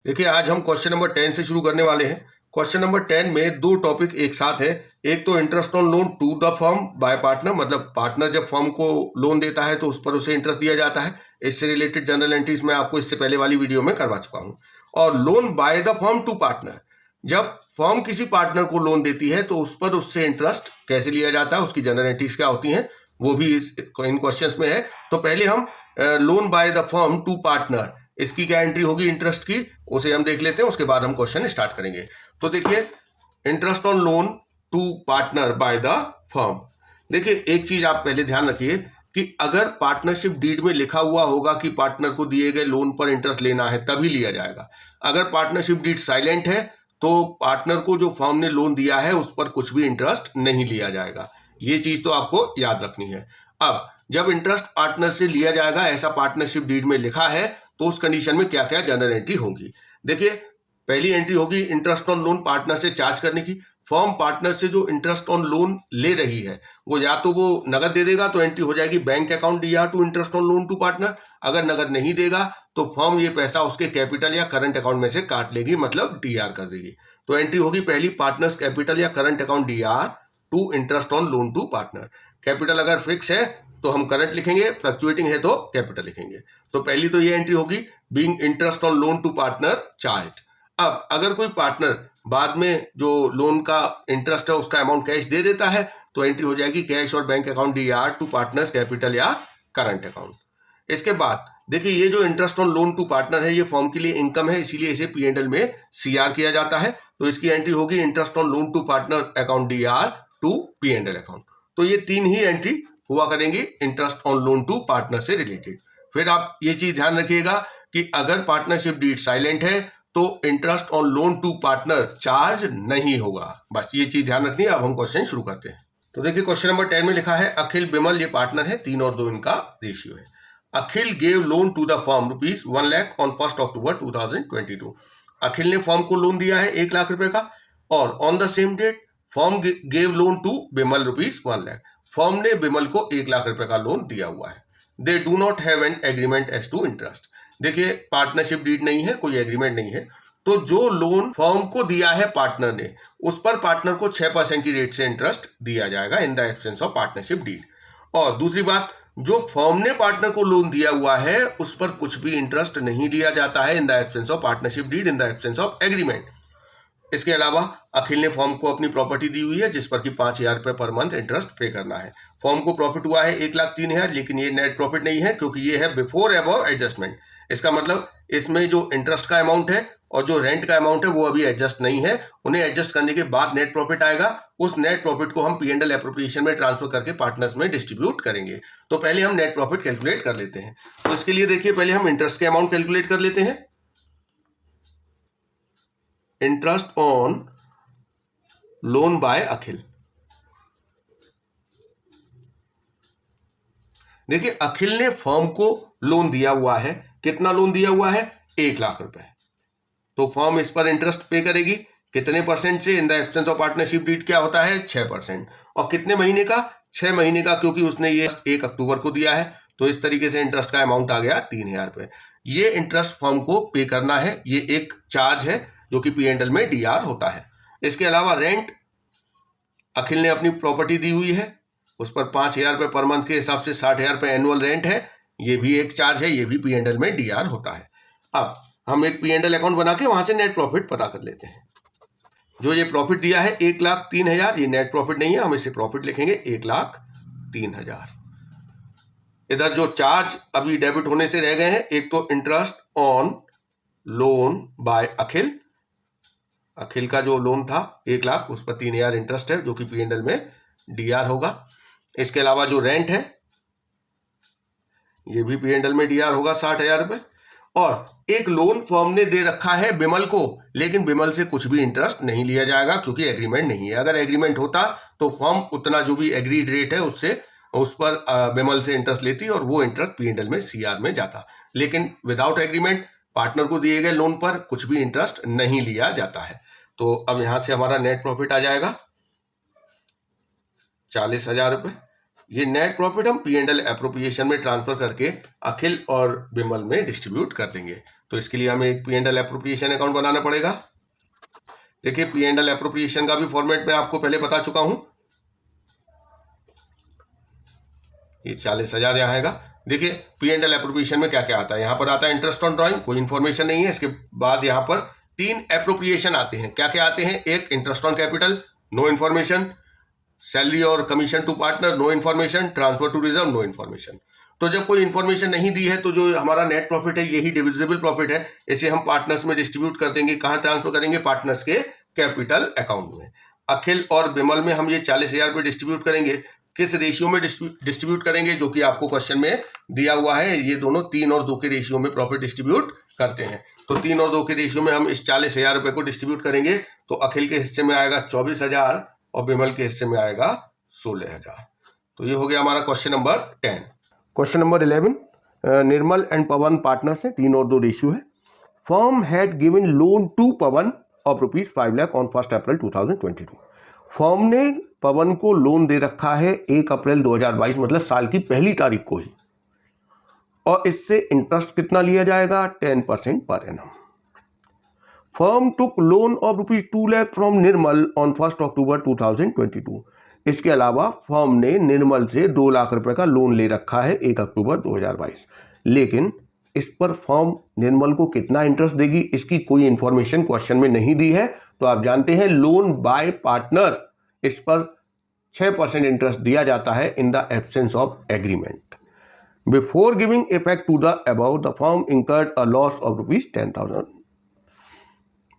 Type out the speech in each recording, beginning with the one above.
देखिए आज हम क्वेश्चन नंबर 10 से शुरू करने वाले हैं। क्वेश्चन नंबर 10 में दो टॉपिक एक साथ है। एक तो interest on loan to the firm by partner, मतलब पार्टनर जब फर्म को लोन देता है तो उस पर उसे इंटरेस्ट दिया जाता है। इससे रिलेटेड जनरल एंट्रीज मैं आपको इससे पहले वाली वीडियो में करवा चुका हूं। और loan by the firm to partner, जब फर्म किसी पार्टनर को लोन देती है तो उस पर उससे इंटरेस्ट कैसे लिया जाता है, उसकी जनरल एंट्रीज क्या होती हैं, वो भी इन क्वेश्चंस में है। तो पहले हम loan by the firm to partner, इसकी क्या एंट्री होगी इंटरेस्ट की, उसे हम देख लेते हैं। उसके बाद हम क्वेश्चन स्टार्ट करेंगे। तो देखिए interest on loan to partner by the firm. देखिए एक चीज आप पहले ध्यान रखिए कि अगर पार्टनरशिप डीड में लिखा हुआ होगा कि पार्टनर को दिए गए लोन पर इंटरेस्ट लेना है तभी लिया जाएगा। अगर पार्टनरशिप डीड साइलेंट है तो पार्टनर को जो फर्म ने लोन दिया है उस पर कुछ भी इंटरेस्ट नहीं लिया जाएगा। ये चीज तो आपको याद रखनी है। अब जब इंटरेस्ट पार्टनर से लिया जाएगा ऐसा पार्टनरशिप डीड में लिखा है तो उस कंडीशन में क्या क्या जनरल एंट्री होगी। देखिए पहली एंट्री होगी इंटरेस्ट ऑन लोन पार्टनर से चार्ज करने की। फर्म पार्टनर से जो इंटरेस्ट ऑन लोन ले रही है वो या तो वो नगद दे देगा तो एंट्री हो जाएगी bank account DR to interest on loan to partner. अगर नगद नहीं देगा तो फर्म ये पैसा उसके कैपिटल या करंट अकाउंट में से काट लेगी, मतलब डीआर कर देगी। तो एंट्री होगी पहली पार्टनर्स कैपिटल या current account DR to interest on loan to partner. Capital अगर फिक्स है तो हम करंट लिखेंगे, फ्लक्चुएटिंग है तो कैपिटल लिखेंगे। तो पहली तो ये एंट्री होगी being interest on loan to partner charged. अब अगर कोई पार्टनर बाद में जो लोन का इंटरेस्ट है उसका अमाउंट कैश दे देता है तो एंट्री हो जाएगी कैश और bank account DR to partners capital या करंट अकाउंट। इसके बाद देखिए ये जो interest on loan to partner है ये फर्म के लिए इनकम है, इसीलिए इसे पी&एल में सीआर किया जाता है। तो इसकी एंट्री होगी interest on loan to partner account DR to P&L account. तो ये तीन ही एंट्री हुआ करेंगी interest on loan to partner से रिलेटेड। फिर आप ये चीज ध्यान रखिएगा कि अगर पार्टनरशिप डीड साइलेंट है तो interest on loan to partner charge नहीं होगा। बस ये चीज ध्यान रखनी है। अब हम क्वेश्चन शुरू करते हैं। तो देखिए क्वेश्चन नंबर 10 में लिखा है अखिल बिमल ये पार्टनर है, 3 और 2 इनका रेशियो है। Akhil gave loan to the firm ₹1 lakh on 1 October 2022। Akhil ने फर्म को लोन दिया है 1 लाख रुपए का और on the same date firm gave loan to Bimal ₹1 lakh. Firm ने बिमल को 1 लाख रुपए का लोन दिया हुआ है। They do not have an agreement as to interest. देखिए पार्टनरशिप डीड नहीं है, कोई एग्रीमेंट नहीं है। तो जो लोन फर्म को दिया है पार्टनर ने उस पर पार्टनर को 6% की रेट से इंटरेस्ट दिया जाएगा in the absence of partnership deed. और दूसरी बात, जो फर्म ने पार्टनर को लोन दिया हुआ है उस पर कुछ भी इंटरेस्ट नहीं लिया जाता है in the absence of partnership deed, in the absence of agreement. इसके अलावा अखिल ने फर्म को अपनी प्रॉपर्टी दी हुई है जिस पर कि 5,000 रुपए पर मंथ इंटरेस्ट पे करना है। फर्म को प्रॉफिट हुआ है 1,03,000, लेकिन ये नेट प्रॉफिट नहीं है क्योंकि ये है बिफोर अबव एडजस्टमेंट। इसका मतलब इसमें जो इंटरेस्ट का अमाउंट है और जो रेंट का अमाउंट है वो अभी एडजस्ट नहीं है। उन्हें एडजस्ट करने के बाद नेट प्रॉफिट आएगा। उस नेट प्रॉफिट को हम पी&एल एप्रोप्रिएशन में ट्रांसफर करके पार्टनर्स में डिस्ट्रीब्यूट करेंगे। तो पहले हम नेट प्रॉफिट कैलकुलेट कर लेते हैं। तो इसके लिए देखिए पहले हम इंटरेस्ट के अमाउंट कैलकुलेट कर लेते हैं। इंटरेस्ट ऑन लोन बाय अखिल। देखिए अखिल ने फर्म को लोन दिया हुआ है। कितना लोन दिया हुआ है? 1 लाख रुपए। तो फर्म इस पर इंटरेस्ट पे करेगी कितने परसेंट से? In the absence of partnership deed क्या होता है? 6%। और कितने महीने का? 6 महीने का, क्योंकि उसने ये 1 अक्टूबर को दिया है। तो इस तरीके से इंटरेस्ट का अमाउंट आ गया 3,000 रुपए। ये इंटरेस्ट फर्म को पे करना है, ये एक चार्ज है जो कि पी&एल में डीआर होता है। इसके अलावा रेंट, अखिल ने अपनी प्रॉपर्टी दी हुई है उस पर 5,000 रुपए पर मंथ के हिसाब से 60,000 रुपए एनुअल रेंट है, ये भी एक चार्ज है, ये भी पी&एल में डीआर होता है। अब हम एक पी&एल अकाउंट बना के वहां से नेट प्रॉफिट पता कर लेते हैं। जो ये प्रॉफिट दिया है 1,03,000, ये नेट प्रॉफिट नहीं है, हम इसे प्रॉफिट लिखेंगे 1,03,000। इधर जो चार्ज अभी डेबिट होने से रह गए हैं, एक तो इंटरेस्ट ऑन लोन बाय अखिल, अखिल का जो लोन था 1 लाख उस पर 3,000 इंटरेस्ट है जो कि पी&एल में डीआर होगा। इसके अलावा जो रेंट है ये भी पी&एल में डीआर होगा 60,000 रुपए। और एक लोन फर्म ने दे रखा है बिमल को, लेकिन बिमल से कुछ भी इंटरेस्ट नहीं लिया जाएगा क्योंकि एग्रीमेंट नहीं है। अगर एग्रीमेंट होता तो फर्म उतना जो भी एग्रीड रेट है उससे उस पर बिमल से इंटरेस्ट लेती और वो इंटरेस्ट पी&एल में सीआर में जाता। लेकिन विदाउट एग्रीमेंट पार्टनर को दिए गए लोन पर कुछ भी इंटरेस्ट नहीं लिया जाता है। तो अब यहां से हमारा नेट प्रॉफिट आ जाएगा 40,000 रुपए। ये नेट प्रॉफिट हम पी&एल एप्रोप्रिएशन में ट्रांसफर करके अखिल और बिमल में डिस्ट्रीब्यूट कर देंगे। तो इसके लिए हमें एक P&L एप्रोप्रिएशन अकाउंट बनाना पड़ेगा। देखिए P&L एप्रोप्रिएशन का भी फॉर्मेट मैं आपको पहले बता चुका हूं। ये 40,000 यहाँ आएगा। देखिए P&L एप्रोप्रिएशन में क्या क्या आता है। यहाँ पर आता है इंटरेस्ट ऑन ड्राइंग, कोई इन्फॉर्मेशन नहीं है। इसके बाद यहाँ पर 3 एप्रोप्रिएशन आते हैं। क्या क्या आते हैं? एक interest on capital, no information. Salary और commission to partner, no information. Transfer to reserve, no information. तो जब कोई इन्फॉर्मेशन नहीं दी है तो जो हमारा नेट प्रॉफिट है यही डिविजिबल प्रॉफिट है। इसे हम पार्टनर्स में डिस्ट्रीब्यूट कर देंगे। कहाँ ट्रांसफर करेंगे? पार्टनर्स के कैपिटल अकाउंट में। अखिल और बिमल में हम ये 40,000 पे डिस्ट्रीब्यूट करेंगे। किस रेशियो में डिस्ट्रीब्यूट करेंगे? जो कि आपको क्वेश्चन में दिया हुआ है। ये दोनों 3 और 2 के रेशियो में प्रॉफिट डिस्ट्रीब्यूट करते हैं। तो 3 और 2 के रेशियो में हम इस 40,000 रुपए को डिस्ट्रीब्यूट करेंगे। तो अखिल के हिस्से में आएगा 24,000 और बिमल के हिस्से में आएगा 16,000। तो ये हो गया हमारा question number 10। Question number 11, Nirmal and Pawan partners हैं, 3 और 2 रेशियो है। Firm had given loan to Pawan of ₹5 lakh on 1 April 2022। Firm ने पवन को लोन दे रखा है 1 अप्रैल 2022 मतलब साल की पहली तारीख को ही, और इससे इंटरेस्ट कितना लिया जाएगा? 10% per annum. Firm took loan of ₹2 lakh from Nirmal on 1 October 2022। इसके अलावा फर्म ने निर्मल से 2 लाख रुपए का लोन ले रखा है 1 अक्टूबर 2022, लेकिन इस पर फर्म निर्मल को कितना इंटरेस्ट देगी इसकी कोई इंफॉर्मेशन क्वेश्चन में नहीं दी है। तो आप जानते हैं लोन बाय पार्टनर, इस पर 6% इंटरेस्ट दिया जाता है in the absence of agreement. Before giving effect to the about the firm incurred a loss of ₹10,000।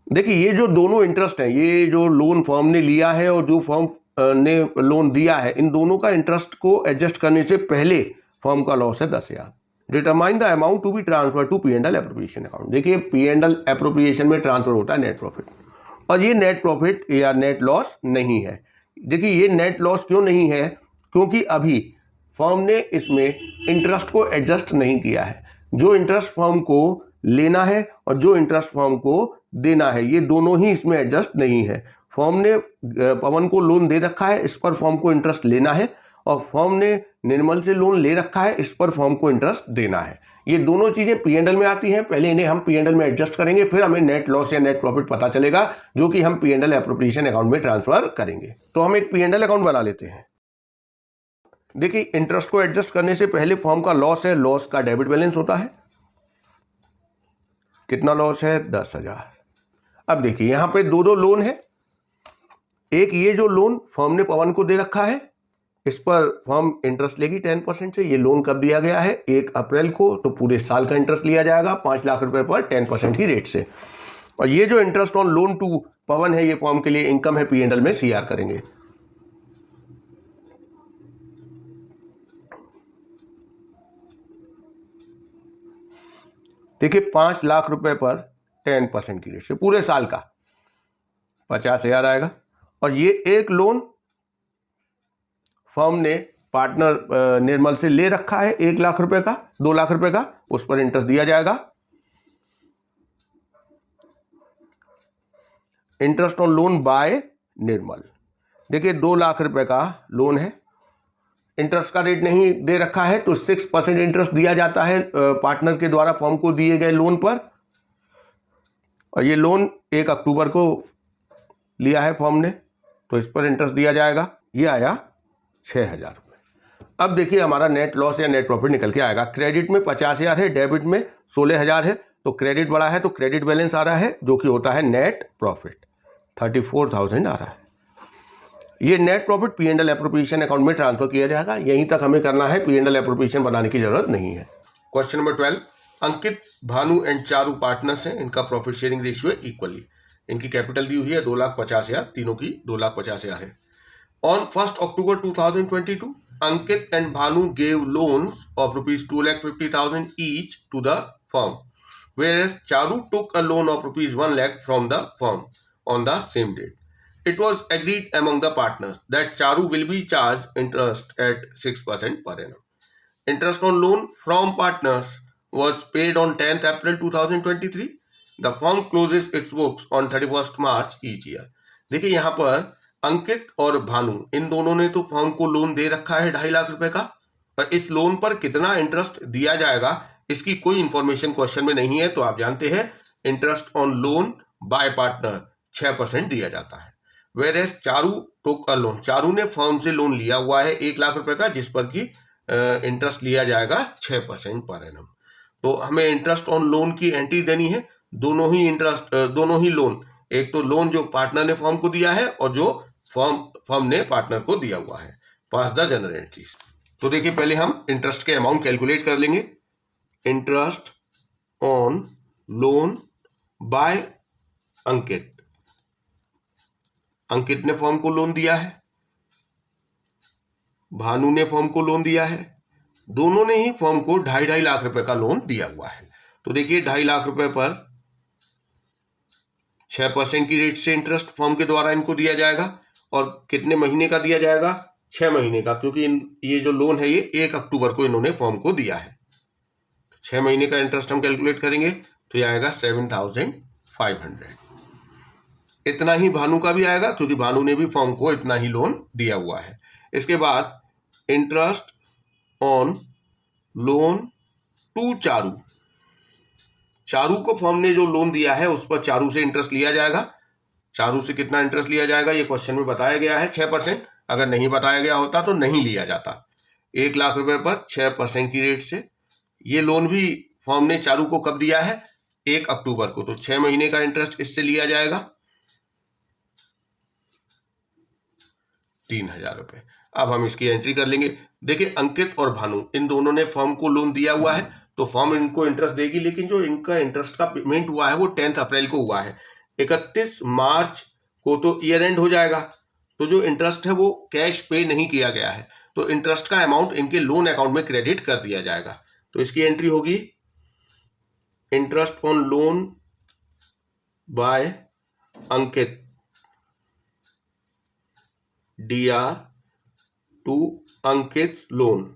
देखिए ये जो दोनों इंटरेस्ट है, ये जो लोन फर्म ने लिया है और जो फर्म ने लोन दिया है, इन दोनों का इंटरेस्ट को एडजस्ट करने से पहले फर्म का लॉस है 10,000। Determine the amount to be transfer to P&L appropriation account. देखिए P&L एप्रोप्रिएशन में ट्रांसफर होता है नेट प्रॉफिट, और ये नेट प्रॉफिट या नेट लॉस नहीं है। देखिए ये नेट लॉस क्यों नहीं है? क्योंकि अभी फर्म ने इसमें इंटरेस्ट को एडजस्ट नहीं किया है। जो इंटरेस्ट फर्म को लेना है और जो इंटरेस्ट फर्म को देना है, ये दोनों ही इसमें एडजस्ट नहीं है। फर्म ने पवन को लोन दे रखा है, इस पर फर्म को इंटरेस्ट लेना है, और फर्म ने निर्मल से लोन ले रखा है, इस पर फर्म को इंटरेस्ट देना है। ये दोनों चीजें P&L में आती हैं। पहले इन्हें हम P&L में एडजस्ट करेंगे, फिर हमें नेट लॉस या नेट प्रॉफिट पता चलेगा, जो कि हम P&L एप्रोप्रिएशन अकाउंट में ट्रांसफर करेंगे। तो हम एक P&L अकाउंट बना लेते हैं। देखिए इंटरेस्ट को एडजस्ट करने से पहले फर्म का लॉस है, लॉस का डेबिट बैलेंस होता है। कितना लॉस है? 10,000। अब देखिए यहां पे 2 लोन है। एक ये जो लोन फर्म ने पवन को दे रखा है, इस पर फर्म इंटरेस्ट लेगी 10% से। ये लोन कब दिया गया है? 1 अप्रैल को। तो पूरे साल का इंटरेस्ट लिया जाएगा 5 लाख रुपए पर 10% की रेट से। और ये जो इंटरेस्ट ऑन लोन टू पवन है, ये फर्म के लिए इनकम है, P&L में CR करेंगे। देखिए 5 लाख रुपए पर 10% की रेट से पूरे साल का 50,000 आएगा। और ये एक लोन फर्म ने पार्टनर निर्मल से ले रखा है 1 लाख रुपए का, 2 लाख रुपए का, उस पर इंटरेस्ट दिया जाएगा। इंटरेस्ट ऑन लोन बाय निर्मल। देखिए 2 लाख रुपए का लोन है, इंटरेस्ट का रेट नहीं दे रखा है, तो 6% इंटरेस्ट दिया जाता है पार्टनर के द्वारा फर्म को दिए गए लोन पर। और ये लोन 1 अक्टूबर को लिया है फर्म ने, तो इस पर इंटरेस्ट दिया जाएगा। ये आया 6,000 रुपये। अब देखिए हमारा नेट लॉस या नेट प्रॉफिट निकल के आएगा। क्रेडिट में 50,000 है, डेबिट में 16,000 है। तो क्रेडिट बड़ा है तो क्रेडिट बैलेंस आ रहा है, जो कि होता है नेट प्रॉफिट, 34,000 आ रहा है। ये net profit P&L appropriation account में ट्रांसफर किया जाएगा। यहीं तक हमें करना है, P&L एप्रोप्रिएशन बनाने की जरूरत नहीं है। Question number 12, Ankit, Bhanu and Charu partners हैं। इनका प्रॉफिट शेयरिंग रेशियो है इक्वली। इनकी कैपिटल दी हुई है 2,50,000, तीनों की 2,50,000 है। On 1 October 2022, Ankit and Bhanu gave loans of ₹2,50,000 each to the firm, whereas Charu took a loan of ₹1 lakh from the firm on the same date. It was agreed among the partners that Charu will be charged interest at 6% per annum. Interest on loan from partners was paid on 10th April 2023. The firm closes its books on 31st March each year. देखिए यहाँ पर अंकित और भानु, इन दोनों ने तो firm को loan दे रखा है 2.5 लाख रुपए का, और इस लोन पर कितना इंटरेस्ट दिया जाएगा इसकी कोई इंफॉर्मेशन क्वेश्चन में नहीं है, तो आप जानते हैं interest on loan by partner 6% दिया जाता है। Whereas Charu took a loan, Charu ने फर्म से लोन लिया हुआ है 1 लाख रुपए का, जिस पर कि इंटरेस्ट लिया जाएगा 6% पर एनम। तो हमें इंटरेस्ट ऑन लोन की एंट्री देनी है, दोनों ही लोन, एक तो लोन जो पार्टनर ने फर्म को दिया है और जो फर्म ने पार्टनर को दिया हुआ है। पास द जनरल एंट्रीज। तो देखिए पहले हम इंटरेस्ट के अमाउंट कैलकुलेट कर लेंगे। इंटरेस्ट ऑन लोन बाय अंकित, अंकित ने फर्म को लोन दिया है, भानु ने फर्म को लोन दिया है, दोनों ने ही फर्म को 2.5 लाख रुपए का लोन दिया हुआ है। तो देखिए 2.5 लाख रुपए पर 6% की रेट से इंटरेस्ट फर्म के द्वारा इनको दिया जाएगा। और कितने महीने का दिया जाएगा? 6 महीने का, क्योंकि ये जो लोन है ये 1 अक्टूबर को इन्होंने फर्म को दिया है। 6 महीने का इंटरेस्ट हम कैलकुलेट करेंगे तो ये आएगा 7,500। इतना ही भानु का भी आएगा, क्योंकि भानु ने भी फर्म को इतना ही लोन दिया हुआ है। इसके बाद interest on loan to Charu, Charu को फर्म ने जो लोन दिया है उस पर चारू से इंटरेस्ट लिया जाएगा। चारू से कितना इंटरेस्ट लिया जाएगा ये क्वेश्चन में बताया गया है, 6%। अगर नहीं बताया गया होता तो नहीं लिया जाता। 1 लाख रुपए पर 6% की रेट से ये लोन भी फर्म ने चारू को कब दिया है? 1 अक्टूबर को। तो 6 महीने का इंटरेस्ट इससे लिया जाएगा 3,000 रुपए। अब हम इसकी एंट्री कर लेंगे। देखिए अंकित और भानु इन दोनों ने फर्म को लोन दिया हुआ है, तो फर्म इनको इंटरेस्ट देगी, लेकिन जो इनका इंटरेस्ट का पेमेंट हुआ है वो 10 अप्रैल को हुआ है। 31 मार्च को तो ईयर एंड हो जाएगा, तो जो इंटरेस्ट है वो कैश पे नहीं किया गया है, तो इंटरेस्ट का अमाउंट इनके लोन अकाउंट में क्रेडिट कर दिया जाएगा। तो इसकी एंट्री होगी interest on loan by Ankit DR to Ankit loan,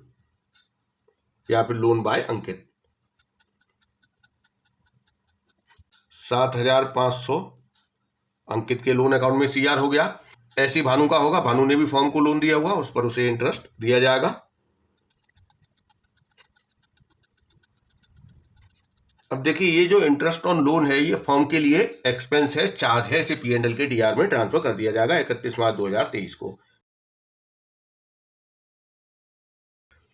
या फिर लोन बाय अंकित 7,500 अंकित के लोन अकाउंट में CR हो गया। ऐसी भानु का होगा, भानु ने भी फर्म को लोन दिया हुआ, उस पर उसे इंटरेस्ट दिया जाएगा। अब देखिए ये जो इंटरेस्ट ऑन लोन है ये फर्म के लिए एक्सपेंस है, चार्ज है, इसे P&L के DR में ट्रांसफर कर दिया जाएगा 31 मार्च 2023 को।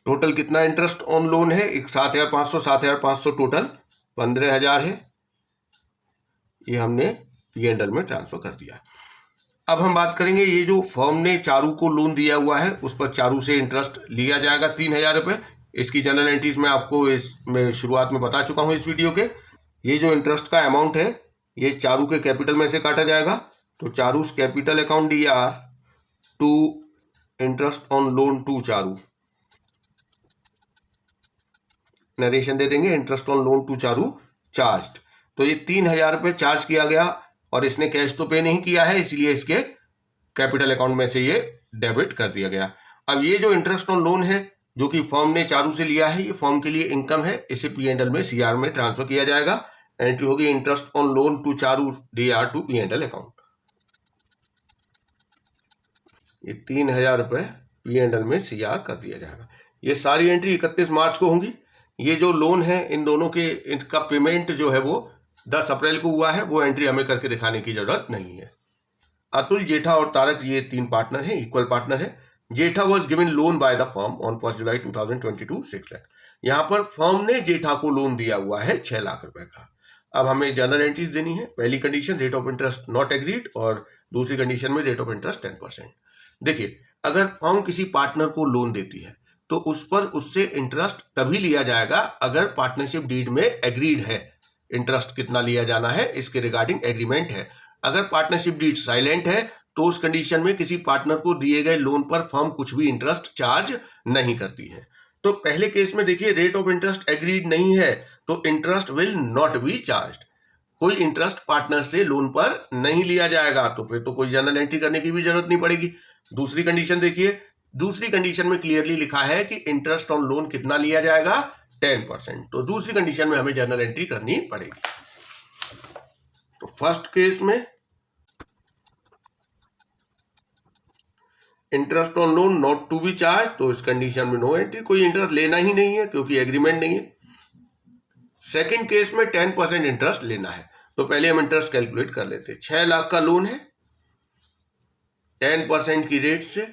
टोटल कितना इंटरेस्ट ऑन लोन है? 7,500 टोटल 15,000 है, ये हमने P&L में ट्रांसफर कर दिया। अब हम बात करेंगे ये जो फर्म ने चारू को लोन दिया हुआ है उस पर चारू से इंटरेस्ट लिया जाएगा 3,000 रुपए। इसकी जनरल एंट्रीज में आपको इसमें शुरुआत में बता चुका हूं इस वीडियो के। ये जो इंटरेस्ट का अमाउंट है ये चारू के कैपिटल में से काटा जाएगा, तो Charu capital account DR to interest on loan to Charu, narration दे देंगे interest on loan to Charu charged. तो ये 3,000 रुपए चार्ज किया गया और इसने कैश तो पे नहीं किया है, इसलिए इसके कैपिटल अकाउंट में से ये डेबिट कर दिया गया। अब ये जो इंटरेस्ट ऑन लोन है जो कि फर्म ने चारू से लिया है, ये फर्म के लिए इनकम है, इसे P&L में CR में ट्रांसफर किया जाएगा। एंट्री होगी interest on loan to Charu DR to P&L account. ये 3,000 रुपए P&L में CR कर दिया जाएगा। ये सारी एंट्री 31 मार्च को होंगी। ये जो लोन है इन दोनों के, इनका पेमेंट जो है वो 10 अप्रैल को हुआ है, वो एंट्री हमें करके दिखाने की जरूरत नहीं है। अतुल, जेठा और तारक ये 3 पार्टनर हैं, इक्वल पार्टनर है। Jetha was given loan by the firm on 1 July 2022 6 lakh. यहाँ पर फर्म ने जेठा को लोन दिया हुआ है 6 लाख रुपए का। अब हमें जनरल एंट्रीज देनी है। पहली condition rate of interest not agreed, और दूसरी कंडीशन में रेट ऑफ इंटरेस्ट 10%। देखिए अगर फर्म किसी पार्टनर को लोन देती है तो उस पर उससे इंटरेस्ट तभी लिया जाएगा अगर पार्टनरशिप डीड में एग्रीड है। इंटरेस्ट कितना लिया जाना है इसके रिगार्डिंग एग्रीमेंट है। अगर पार्टनरशिप डीड साइलेंट है तो उस कंडीशन में किसी पार्टनर को दिए गए लोन पर फर्म कुछ भी इंटरेस्ट चार्ज नहीं करती है। तो पहले केस में देखिए रेट ऑफ इंटरेस्ट एग्रीड नहीं है तो interest will not be charged. कोई इंटरेस्ट पार्टनर से लोन पर नहीं लिया जाएगा, तो फिर तो कोई जनरल एंट्री करने की भी जरूरत नहीं पड़ेगी। दूसरी कंडीशन देखिए, दूसरी कंडीशन में क्लियरली लिखा है कि इंटरेस्ट ऑन लोन कितना लिया जाएगा? 10%। तो दूसरी कंडीशन में हमें जनरल एंट्री करनी पड़ेगी। तो फर्स्ट केस में interest on loan not to be charge, तो इस कंडीशन में नो एंट्री, कोई इंटरेस्ट लेना ही नहीं है क्योंकि एग्रीमेंट नहीं है। सेकंड केस में 10% इंटरेस्ट लेना है, तो पहले हम इंटरेस्ट कैलकुलेट कर लेते हैं। 6 लाख का लोन है 10% की रेट से।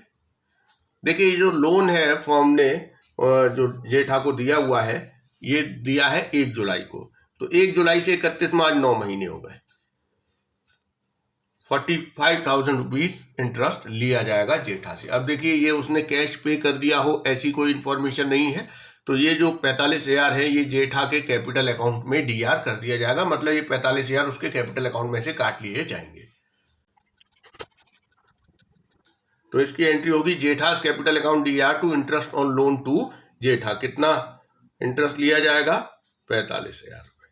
देखिए ये जो लोन है फॉर्म ने जो जेठा को दिया हुआ है, ये दिया है 1 जुलाई को, तो 1 जुलाई से 31 मार्च 9 महीने हो गए। 45,000 रुपीज इंटरेस्ट लिया जाएगा जेठा से। अब देखिए ये उसने कैश पे कर दिया हो ऐसी कोई इंफॉर्मेशन नहीं है, तो ये जो 45,000 है ये जेठा के कैपिटल अकाउंट में डीआर कर दिया जाएगा, मतलब ये 45,000 उसके कैपिटल अकाउंट में से काट लिए जाएंगे। तो इसकी एंट्री होगी Jetha's capital account DR to interest on loan to Jetha. कितना इंटरेस्ट लिया जाएगा? 45,000 रुपए।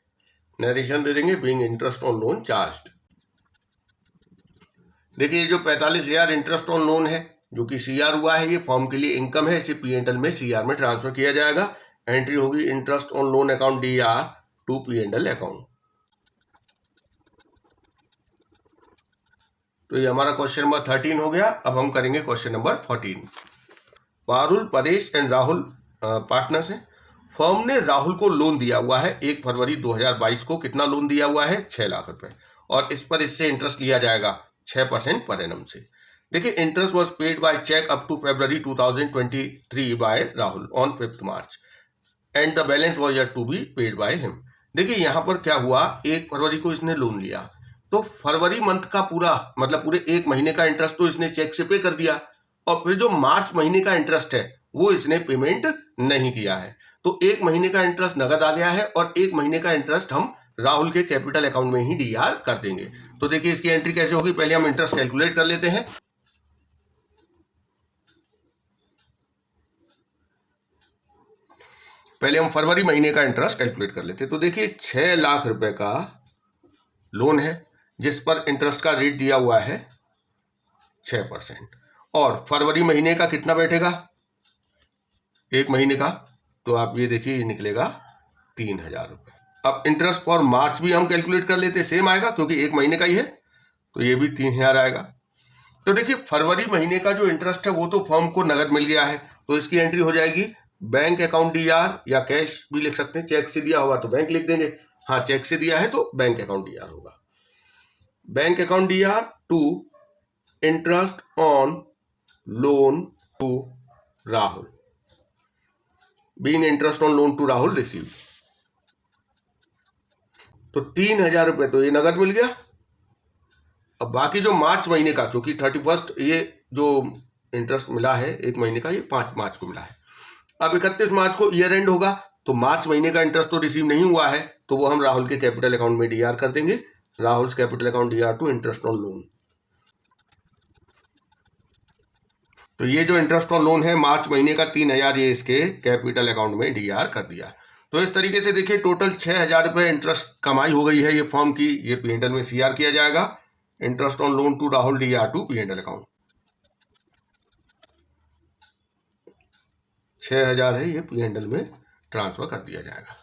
नरेशन दे देंगे being interest on loan charged. देखिए ये जो 45,000 इंटरेस्ट ऑन लोन है जो कि सीआर हुआ है, ये फॉर्म के लिए इनकम है, इसे पी&एल में सीआर में ट्रांसफर किया जाएगा। एंट्री होगी interest on loan account DR to P&L account. तो ये हमारा क्वेश्चन नंबर 13 हो गया। अब हम करेंगे question number 14। Parul, Paresh and Rahul partners हैं। फर्म ने राहुल को लोन दिया हुआ है 1 फरवरी 2022 को। कितना लोन दिया हुआ है? 6 लाख रुपए, और इस पर इससे इंटरेस्ट लिया जाएगा 6% पर एनम से। देखिए interest was paid by cheque up to February 2023 by Rahul on 5 March and the balance was yet to be paid by him. देखिए यहाँ पर क्या हुआ, 1 फरवरी को इसने लोन लिया, तो फरवरी मंथ का पूरा मतलब पूरे 1 महीने का इंटरेस्ट तो इसने चेक से पे कर दिया, और फिर जो मार्च महीने का इंटरेस्ट है वो इसने पेमेंट नहीं किया है। तो 1 महीने का इंटरेस्ट नगद आ गया है, और 1 महीने का इंटरेस्ट हम राहुल के कैपिटल अकाउंट में ही डीआर कर देंगे। तो देखिए इसकी एंट्री कैसे होगी, पहले हम इंटरेस्ट कैलकुलेट कर लेते हैं। पहले हम फरवरी महीने का इंटरेस्ट कैलकुलेट कर लेते हैं। तो देखिए 6 लाख रुपए का लोन है जिस पर इंटरेस्ट का रेट दिया हुआ है 6%, और फरवरी महीने का कितना बैठेगा 1 महीने का, तो आप ये देखिए ये निकलेगा 3,000 रुपए। अब इंटरेस्ट फॉर मार्च भी हम कैलकुलेट कर लेते, सेम आएगा क्योंकि 1 महीने का ही है, तो ये भी 3,000 आएगा। तो देखिए फरवरी महीने का जो इंटरेस्ट है वो तो फर्म को नगद मिल गया है, तो इसकी एंट्री हो जाएगी बैंक अकाउंट डीआर, या कैश भी लिख सकते हैं, चेक से दिया होगा तो बैंक लिख देंगे, हाँ चेक से दिया है तो बैंक अकाउंट डीआर होगा। Bank account DR to interest on loan to Rahul, being interest on loan to Rahul receive. तो 3,000 रुपए तो ये नगद मिल गया। अब बाकी जो मार्च महीने का, क्योंकि 31 ये जो इंटरेस्ट मिला है 1 महीने का, ये 5 मार्च को मिला है। अब 31 मार्च को ईयर एंड होगा, तो मार्च महीने का इंटरेस्ट तो रिसीव नहीं हुआ है, तो वो हम राहुल के कैपिटल अकाउंट में डीआर कर देंगे। Rahul capital account DR to interest on loan. तो ये जो इंटरेस्ट ऑन लोन है मार्च महीने का 3,000 ये इसके कैपिटल अकाउंट में डीआर कर दिया। तो इस तरीके से देखिए टोटल 6,000 रुपए इंटरेस्ट कमाई हो गई है ये फॉर्म की, ये पी&एल में सीआर किया जाएगा। Interest on loan to Rahul DR to P&L account 6,000 है, ये पी&एल में ट्रांसफर कर दिया जाएगा।